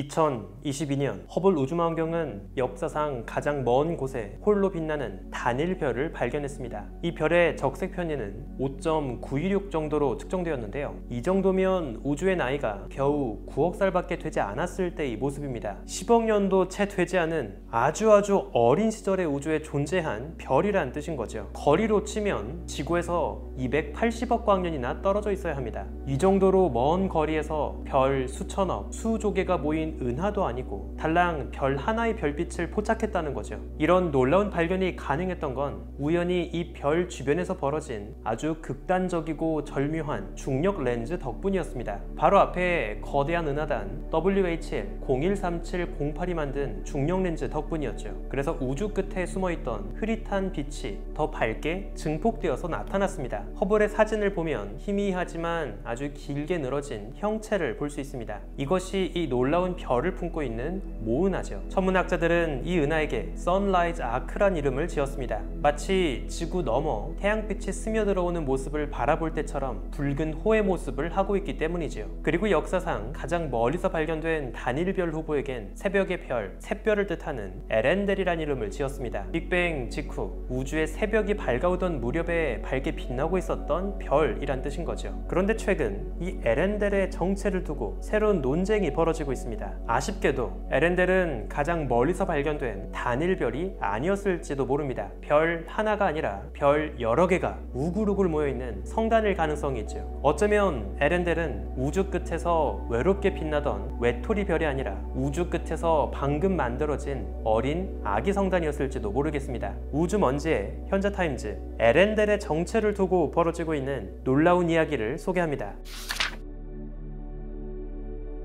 2022년 허블 우주망원경은 역사상 가장 먼 곳에 홀로 빛나는 단일별을 발견했습니다. 이 별의 적색 편의는 5.916 정도로 측정되었는데요. 이 정도면 우주의 나이가 겨우 9억 살밖에 되지 않았을 때의 모습입니다. 10억 년도 채 되지 않은 아주 어린 시절의 우주에 존재한 별이란 뜻인 거죠. 거리로 치면 지구에서 280억 광년이나 떨어져 있어야 합니다. 이 정도로 먼 거리에서 별 수천억, 수조개가 모인 은하도 아니고 달랑 별 하나의 별빛을 포착했다는 거죠. 이런 놀라운 발견이 가능했던 건 우연히 이 별 주변에서 벌어진 아주 극단적이고 절묘한 중력 렌즈 덕분이었습니다. 바로 앞에 거대한 은하단 WHL-013708이 만든 중력 렌즈 덕분이었죠. 그래서 우주 끝에 숨어있던 흐릿한 빛이 더 밝게 증폭되어서 나타났습니다. 허블의 사진을 보면 희미하지만 아주 길게 늘어진 형체를 볼 수 있습니다. 이것이 이 놀라운 별을 품고 있는 모은하죠. 천문학자들은 이 은하에게 선라이즈 아크란 이름을 지었습니다. 마치 지구 너머 태양빛이 스며들어오는 모습을 바라볼 때처럼 붉은 호의 모습을 하고 있기 때문이지요. 그리고 역사상 가장 멀리서 발견된 단일별 후보에겐 새벽의 별, 샛별을 뜻하는 에렌델이란 이름을 지었습니다. 빅뱅 직후 우주의 새벽이 밝아오던 무렵에 밝게 빛나고 있었던 별이란 뜻인 거죠. 그런데 최근 이 에렌델의 정체를 두고 새로운 논쟁이 벌어지고 있습니다. 아쉽게도 에렌델은 가장 멀리서 발견된 단일별이 아니었을지도 모릅니다. 별 하나가 아니라 별 여러 개가 우글우글 모여있는 성단일 가능성이 있죠. 어쩌면 에렌델은 우주 끝에서 외롭게 빛나던 외톨이 별이 아니라 우주 끝에서 방금 만들어진 어린 아기 성단이었을지도 모르겠습니다. 우주 먼지의 현자타임즈, 에렌델의 정체를 두고 벌어지고 있는 놀라운 이야기를 소개합니다.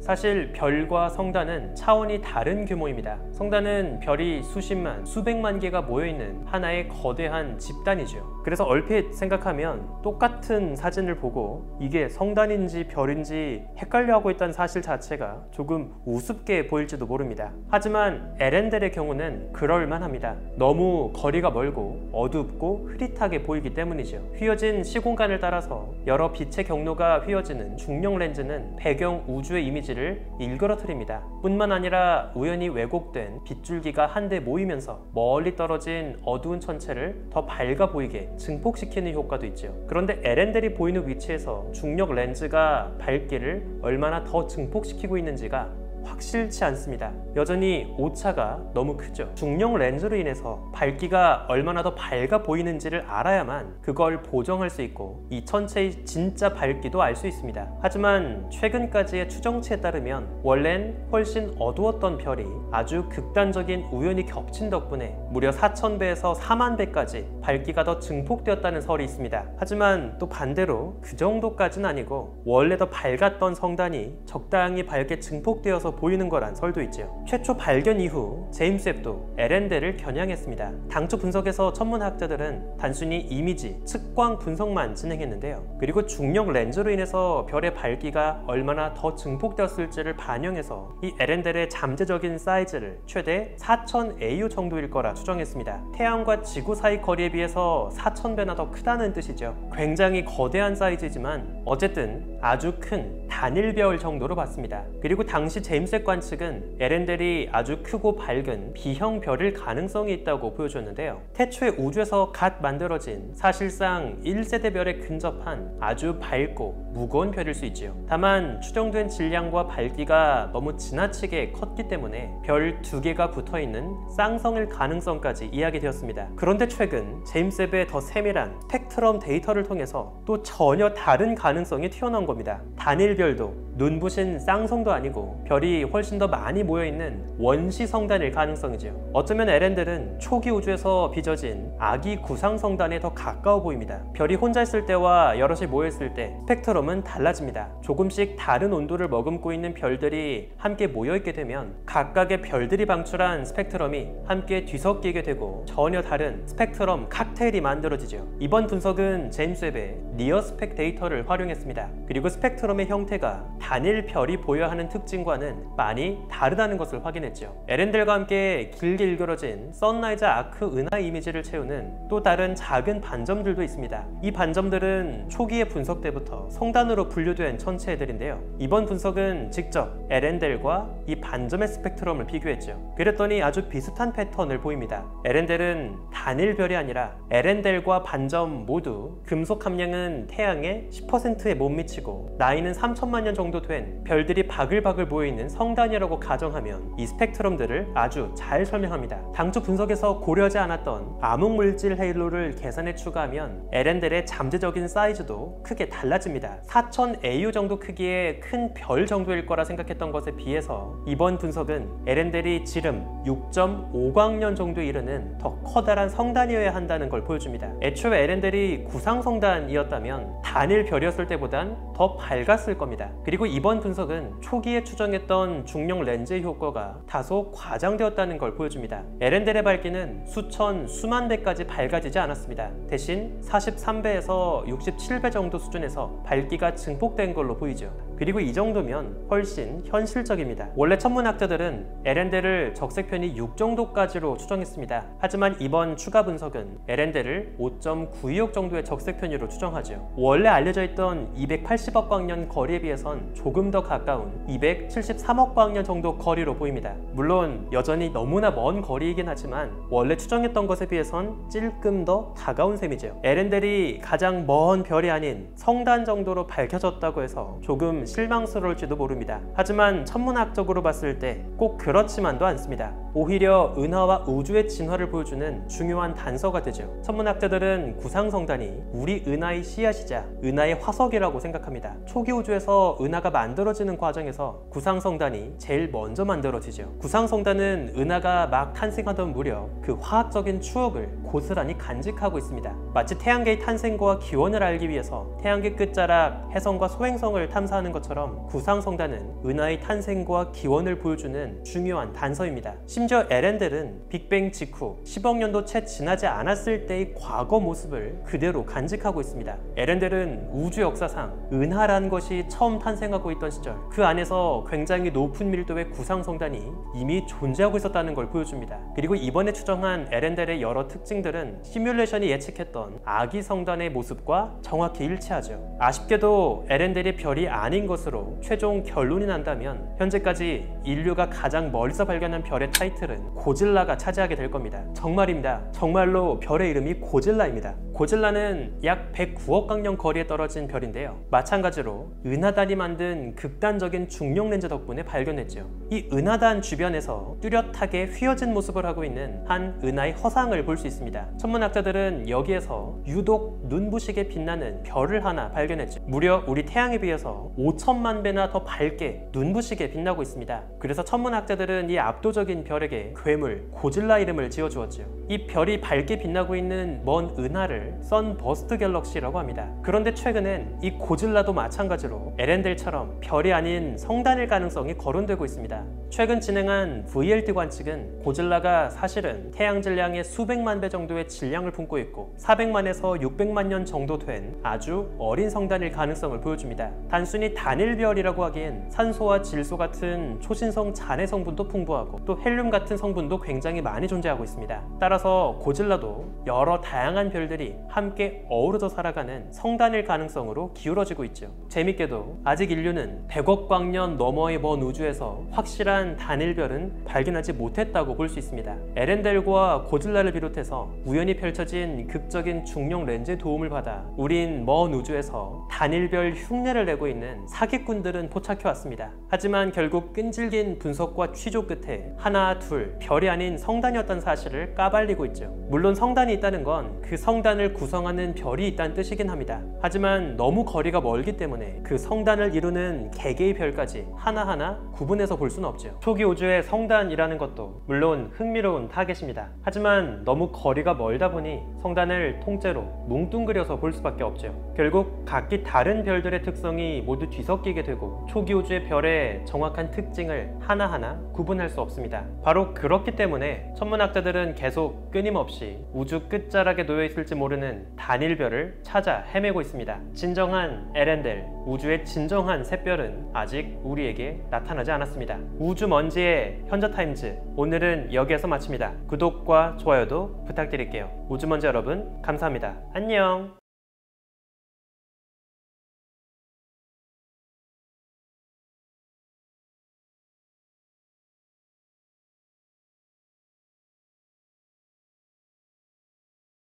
사실 별과 성단은 차원이 다른 규모입니다. 성단은 별이 수십만, 수백만 개가 모여있는 하나의 거대한 집단이죠. 그래서 얼핏 생각하면 똑같은 사진을 보고 이게 성단인지 별인지 헷갈려하고 있다는 사실 자체가 조금 우습게 보일지도 모릅니다. 하지만 에렌델의 경우는 그럴만합니다. 너무 거리가 멀고 어둡고 흐릿하게 보이기 때문이죠. 휘어진 시공간을 따라서 여러 빛의 경로가 휘어지는 중력 렌즈는 배경 우주의 이미지를 일그러뜨립니다. 뿐만 아니라 우연히 왜곡된 빗줄기가 한데 모이면서 멀리 떨어진 어두운 천체를 더 밝아 보이게 증폭시키는 효과도 있죠. 그런데 에렌델이 보이는 위치에서 중력 렌즈가 밝기를 얼마나 더 증폭시키고 있는지가 확실치 않습니다. 여전히 오차가 너무 크죠. 중력 렌즈로 인해서 밝기가 얼마나 더 밝아 보이는지를 알아야만 그걸 보정할 수 있고 이 천체의 진짜 밝기도 알 수 있습니다. 하지만 최근까지의 추정치에 따르면 원래는 훨씬 어두웠던 별이 아주 극단적인 우연이 겹친 덕분에 무려 4000배에서 40,000배까지 밝기가 더 증폭되었다는 설이 있습니다. 하지만 또 반대로 그 정도까지는 아니고 원래 더 밝았던 성단이 적당히 밝게 증폭되어서 보이는 거란 설도 있죠. 최초 발견 이후 제임스 웹도 에렌델을 겨냥했습니다. 당초 분석에서 천문학자들은 단순히 이미지, 측광 분석만 진행했는데요. 그리고 중력 렌즈로 인해서 별의 밝기가 얼마나 더 증폭되었을지를 반영해서 이 에렌델의 잠재적인 사이즈를 최대 4000AU 정도일 거라 추정했습니다. 태양과 지구 사이 거리에 비해서 4000배나 더 크다는 뜻이죠. 굉장히 거대한 사이즈지만 어쨌든 아주 큰 단일별 정도로 봤습니다. 그리고 당시 제임스 웹 관측은 에렌델이 아주 크고 밝은 B형 별일 가능성이 있다고 보여줬는데요. 태초에 우주에서 갓 만들어진 사실상 1세대 별에 근접한 아주 밝고 무거운 별일 수 있지요. 다만 추정된 질량과 밝기가 너무 지나치게 컸기 때문에 별 2개가 붙어있는 쌍성일 가능성까지 이야기되었습니다. 그런데 최근 제임스 웹의 더 세밀한 스펙트럼 데이터를 통해서 또 전혀 다른 가능성이 튀어나온 겁니다. 단일별도 눈부신 쌍성도 아니고 별이 훨씬 더 많이 모여있는 원시 성단일 가능성이죠. 어쩌면 에렌델은 초기 우주에서 빚어진 아기 구상 성단에 더 가까워 보입니다. 별이 혼자 있을 때와 여럿이 모여있을 때 스펙트럼은 달라집니다. 조금씩 다른 온도를 머금고 있는 별들이 함께 모여있게 되면 각각의 별들이 방출한 스펙트럼이 함께 뒤섞이게 되고 전혀 다른 스펙트럼 칵테일이 만들어지죠. 이번 분석은 제임스 웹의 니어 스펙 데이터를 활용했습니다. 그리고 스펙트럼의 형태가 단일 별이 보여야 하는 특징과는 많이 다르다는 것을 확인했죠. 에렌델과 함께 길게 일그러진 선라이저 아크 은하 이미지를 채우는 또 다른 작은 반점들도 있습니다. 이 반점들은 초기의 분석 때부터 성단으로 분류된 천체들인데요. 이번 분석은 직접 에렌델과 이 반점의 스펙트럼을 비교했죠. 그랬더니 아주 비슷한 패턴을 보입니다. 에렌델은 단일별이 아니라 에렌델과 반점 모두 금속 함량은 태양의 10%에 못 미치고 나이는 3천만 년 정도 된 별들이 바글바글 모여있는 성단이라고 가정하면 이 스펙트럼들을 아주 잘 설명합니다. 당초 분석에서 고려하지 않았던 암흑물질 헤일로를 계산에 추가하면 에렌델의 잠재적인 사이즈도 크게 달라집니다. 4000AU 정도 크기의 큰 별 정도일 거라 생각했던 것에 비해서 이번 분석은 에렌델이 지름 6.5광년 정도에 이르는 더 커다란 성단이어야 한다는 걸 보여줍니다. 애초에 에렌델이 구상성단이었다면 단일 별이었을 때보단 더 밝았을 겁니다. 그리고 이번 분석은 초기에 추정했던 중력 렌즈의 효과가 다소 과장되었다는 걸 보여줍니다. 에렌델의 밝기는 수천, 수만 배까지 밝아지지 않았습니다. 대신 43배에서 67배 정도 수준에서 밝기가 증폭된 걸로 보이죠. 그리고 이 정도면 훨씬 현실적입니다. 원래 천문학자들은 에렌델을 적색편이 6 정도까지로 추정했습니다. 하지만 이번 추가 분석은 에렌델을 5.92억 정도의 적색편으로 추정하죠. 원래 알려져 있던 280억 광년 거리에 비해선 조금 더 가까운 273억 광년 정도 거리로 보입니다. 물론 여전히 너무나 먼 거리이긴 하지만 원래 추정했던 것에 비해선 찔끔 더 가까운 셈이죠. 에렌델이 가장 먼 별이 아닌 성단 정도로 밝혀졌다고 해서 조금 실망스러울지도 모릅니다. 하지만 천문학적으로 봤을 때 꼭 그렇지만도 않습니다. 오히려 은하와 우주의 진화를 보여주는 중요한 단서가 되죠. 천문학자들은 구상성단이 우리 은하의 씨앗이자 은하의 화석이라고 생각합니다. 초기 우주에서 은하가 만들어지는 과정에서 구상성단이 제일 먼저 만들어지죠. 구상성단은 은하가 막 탄생하던 무렵 그 화학적인 추억을 고스란히 간직하고 있습니다. 마치 태양계의 탄생과 기원을 알기 위해서 태양계 끝자락 해성과 소행성을 탐사하는 것처럼 구상성단은 은하의 탄생과 기원을 보여주는 중요한 단서입니다. 심지어 에렌델은 빅뱅 직후 10억 년도 채 지나지 않았을 때의 과거 모습을 그대로 간직하고 있습니다. 에렌델은 우주 역사상 은하라는 것이 처음 탄생하고 있던 시절 그 안에서 굉장히 높은 밀도의 구상성단이 이미 존재하고 있었다는 걸 보여줍니다. 그리고 이번에 추정한 에렌델의 여러 특징들은 시뮬레이션이 예측했던 아기 성단의 모습과 정확히 일치하죠. 아쉽게도 에렌델이 별이 아닌 것으로 최종 결론이 난다면 현재까지 인류가 가장 멀리서 발견한 별의 타이틀은 고질라가 차지하게 될 겁니다. 정말입니다. 정말로 별의 이름이 고질라입니다. 고질라는 약 109억 광년 거리에 떨어진 별인데요. 마찬가지로 은하단이 만든 극단적인 중력 렌즈 덕분에 발견했죠. 이 은하단 주변에서 뚜렷하게 휘어진 모습을 하고 있는 한 은하의 허상을 볼 수 있습니다. 천문학자들은 여기에서 유독 눈부시게 빛나는 별을 하나 발견했죠. 무려 우리 태양에 비해서 5천만 배나 더 밝게 눈부시게 빛나고 있습니다. 그래서 천문학자들은 이 압도적인 별에게 괴물 고질라 이름을 지어주었죠. 이 별이 밝게 빛나고 있는 먼 은하를 선버스트 갤럭시라고 합니다. 그런데 최근엔 이 고질라도 마찬가지로 에렌델처럼 별이 아닌 성단일 가능성이 거론되고 있습니다. 최근 진행한 VLT 관측은 고질라가 사실은 태양 질량의 수백만 배 정도의 질량을 품고 있고 400만에서 600만 년 정도 된 아주 어린 성단일 가능성을 보여줍니다. 단순히 단일별이라고 하기엔 산소와 질소 같은 초신성 잔해 성분도 풍부하고 또 헬륨 같은 성분도 굉장히 많이 존재하고 있습니다. 따라서 고질라도 여러 다양한 별들이 함께 어우러져 살아가는 성단일 가능성으로 기울어지고 있죠. 재밌게도 아직 인류는 100억 광년 너머의 먼 우주에서 확실한 단일별은 발견하지 못했다고 볼 수 있습니다. 에렌델과 고질라를 비롯해서 우연히 펼쳐진 극적인 중력 렌즈의 도움을 받아 우린 먼 우주에서 단일별 흉내를 내고 있는 사기꾼들은 포착해왔습니다. 하지만 결국 끈질긴 분석과 취조 끝에 하나, 둘, 별이 아닌 성단이었던 사실을 까발리고 있죠. 물론 성단이 있다는 건 그 성단을 구성하는 별이 있다는 뜻이긴 합니다. 하지만 너무 거리가 멀기 때문에 그 성단을 이루는 개개의 별까지 하나하나 구분해서 볼 수는 없죠. 초기 우주의 성단이라는 것도 물론 흥미로운 타겟입니다. 하지만 너무 거리가 멀다 보니 성단을 통째로 뭉뚱그려서 볼 수밖에 없죠. 결국 각기 다른 별들의 특성이 모두 뒤섞이게 되고 초기 우주의 별의 정확한 특징을 하나하나 구분할 수 없습니다. 바로 그렇기 때문에 천문학자들은 계속 끊임없이 우주 끝자락에 놓여 있을지 모르는 모르는 단일별을 찾아 헤매고 있습니다. 진정한 에렌델, 우주의 진정한 샛별은 아직 우리에게 나타나지 않았습니다. 우주먼지의 현저타임즈, 오늘은 여기에서 마칩니다. 구독과 좋아요도 부탁드릴게요. 우주먼지 여러분, 감사합니다. 안녕.